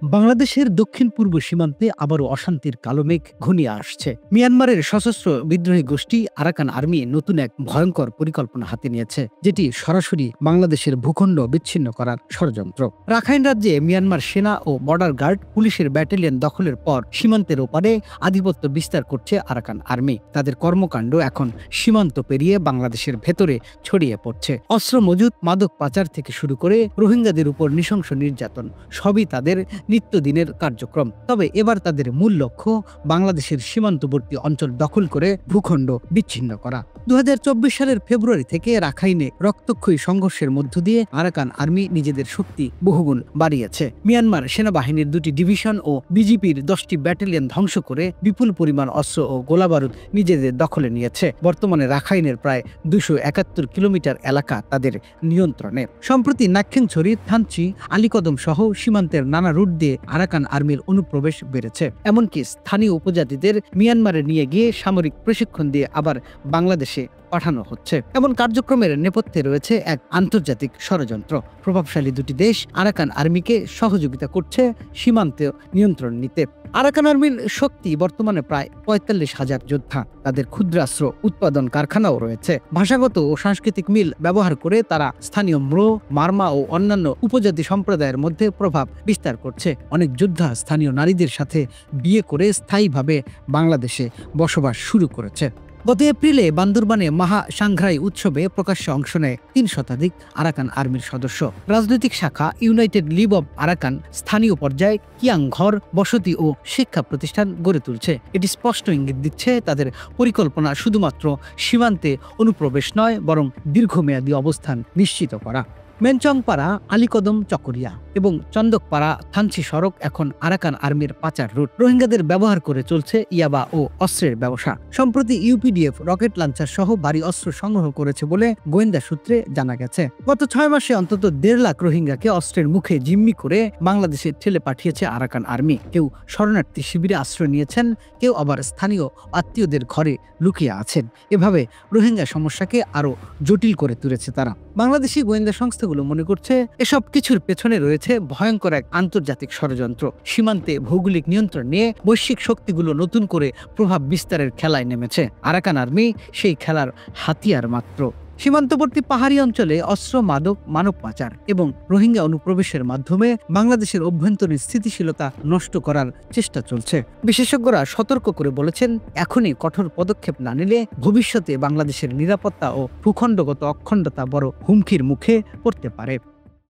বাংলাদেশের দক্ষিণ পূর্ব সীমান্তে আবারও অশান্তির কালো মেঘ ঘনিয়ে আসছে। মিয়ানমারের সশস্ত্র বিদ্রোহী গোষ্ঠী আরাকান আর্মি নতুন এক ভয়ঙ্কর পরিকল্পনা হাতে নিয়েছে, যেটি সরাসরি বাংলাদেশের ভূখণ্ড বিচ্ছিন্ন করার ষড়যন্ত্র। রাখাইন রাজ্যে মিয়ানমার সেনা ও বর্ডার গার্ড পুলিশের ব্যাটালিয়ন দখলের পর সীমান্তের ওপারে আধিপত্য বিস্তার করছে আরাকান আর্মি। তাদের কর্মকাণ্ড এখন সীমান্ত পেরিয়ে বাংলাদেশের ভেতরে ছড়িয়ে পড়ছে। অস্ত্র মজুত, মাদক পাচার থেকে শুরু করে রোহিঙ্গাদের উপর নৃশংস নির্যাতন সবই তাদের নিত্যদিনের কার্যক্রম। তবে এবার তাদের মূল লক্ষ্য বাংলাদেশের সীমান্তবর্তী অঞ্চল দখল করে ভূখণ্ড বিচ্ছিন্ন করা। 2024 সালের ফেব্রুয়ারি থেকে রাখাইনে রক্তক্ষয়ী সংঘর্ষের মধ্য দিয়ে আরাকান আর্মি নিজেদের শক্তি বহুগুণ বাড়িয়েছে। মিয়ানমার সেনাবাহিনীর 2টি ডিভিশন ও বিজিপির 10টি ব্যাটালিয়ন ধ্বংস করে বিপুল পরিমাণ অস্ত্র ও গোলাবারুদ নিজেদের দখলে নিয়েছে। বর্তমানে রাখাইনের প্রায় 271 কিলোমিটার এলাকা তাদের নিয়ন্ত্রণে। সম্প্রতি নাক্ষেংছড়ি, থানচি, আলীকদম সহ সীমান্তের নানা রুট দিয়ে আরাকান আর্মির অনুপ্রবেশ বেড়েছে। এমনকি স্থানীয় উপজাতিদের মিয়ানমারে নিয়ে গিয়ে সামরিক প্রশিক্ষণ দিয়ে আবার বাংলাদেশে পাঠানো হচ্ছে। এমন কার্যক্রমের নেপথ্যে রয়েছে এক আন্তর্জাতিক ষড়যন্ত্র। প্রভাবশালী 2টি দেশ আরাকান আর্মিকে সহযোগিতা করছে সীমান্ত নিয়ন্ত্রণ নিতে। আরাকান আর্মির শক্তি বর্তমানে প্রায় 45,000 যোদ্ধা। তাদের ক্ষুদ্রাস্ত্র উৎপাদন কারখানাও রয়েছে। ভাষাগত ও সাংস্কৃতিক মিল ব্যবহার করে তারা স্থানীয় ম্রো, মারমা ও অন্যান্য উপজাতি সম্প্রদায়ের মধ্যে প্রভাব বিস্তার করছে। অনেক যোদ্ধা স্থানীয় নারীদের সাথে বিয়ে করে স্থায়ীভাবে বাংলাদেশে বসবাস শুরু করেছে। গত এপ্রিলে বান্দরবানে মাহা সাংঘ্রাই উৎসবে প্রকাশ্যে অংশ নেয় 3 শতাধিক আরাকান আর্মির সদস্য। রাজনৈতিক শাখা ইউনাইটেড লিগ অব আরাকান স্থানীয় পর্যায়ে কিয়াং ঘর, বসতি ও শিক্ষা প্রতিষ্ঠান গড়ে তুলছে। এটি স্পষ্ট ইঙ্গিত দিচ্ছে তাদের পরিকল্পনা শুধুমাত্র সীমান্তে অনুপ্রবেশ নয়, বরং দীর্ঘমেয়াদী অবস্থান নিশ্চিত করা। মেনচংপাড়া, আলীকদম, চকরিয়া এবং চন্দকপাড়া থানচি সড়ক এখন আরাকান আর্মির পাচার রুট। রোহিঙ্গাদের ব্যবহার করে চলছে ইয়াবা ও অস্ত্রের ব্যবসা। সম্প্রতি ইউপিডিএফ রকেট লঞ্চার সহ ভারী অস্ত্র সংগ্রহ করেছে বলে গোয়েন্দা সূত্রে জানা গেছে। গত 6 মাসে অন্তত 1.5 লাখ রোহিঙ্গাকে অস্ত্রের মুখে জিম্মি করে বাংলাদেশে ঠেলে পাঠিয়েছে আরাকান আর্মি। কেউ শরণার্থী শিবিরে আশ্রয় নিয়েছেন, কেউ আবার স্থানীয় আত্মীয়দের ঘরে লুকিয়ে আছেন। এভাবে রোহিঙ্গা সমস্যাকে আরো জটিল করে তুলেছে তারা। বাংলাদেশি গোয়েন্দা সংস্থাগুলো মনে করছে এসব কিছুর পেছনে রয়েছে ভয়ঙ্কর এক আন্তর্জাতিক ষড়যন্ত্র। সীমান্তে ভৌগোলিক নিয়ন্ত্রণ নিয়ে বৈশ্বিক শক্তিগুলো নতুন করে প্রভাব বিস্তারের খেলায় নেমেছে। আরাকান আর্মি সেই খেলার হাতিয়ার মাত্র। সীমান্তবর্তী পাহাড়ি অঞ্চলে অস্ত্র, মাদক, মানব পাচার এবং রোহিঙ্গা অনুপ্রবেশের মাধ্যমে বাংলাদেশের অভ্যন্তরীণ স্থিতিশীলতা নষ্ট করার চেষ্টা চলছে। বিশেষজ্ঞরা সতর্ক করে বলেছেন, এখনই কঠোর পদক্ষেপ না নিলে ভবিষ্যতে বাংলাদেশের নিরাপত্তা ও ভূখণ্ডগত অখণ্ডতা বড় হুমকির মুখে পড়তে পারে।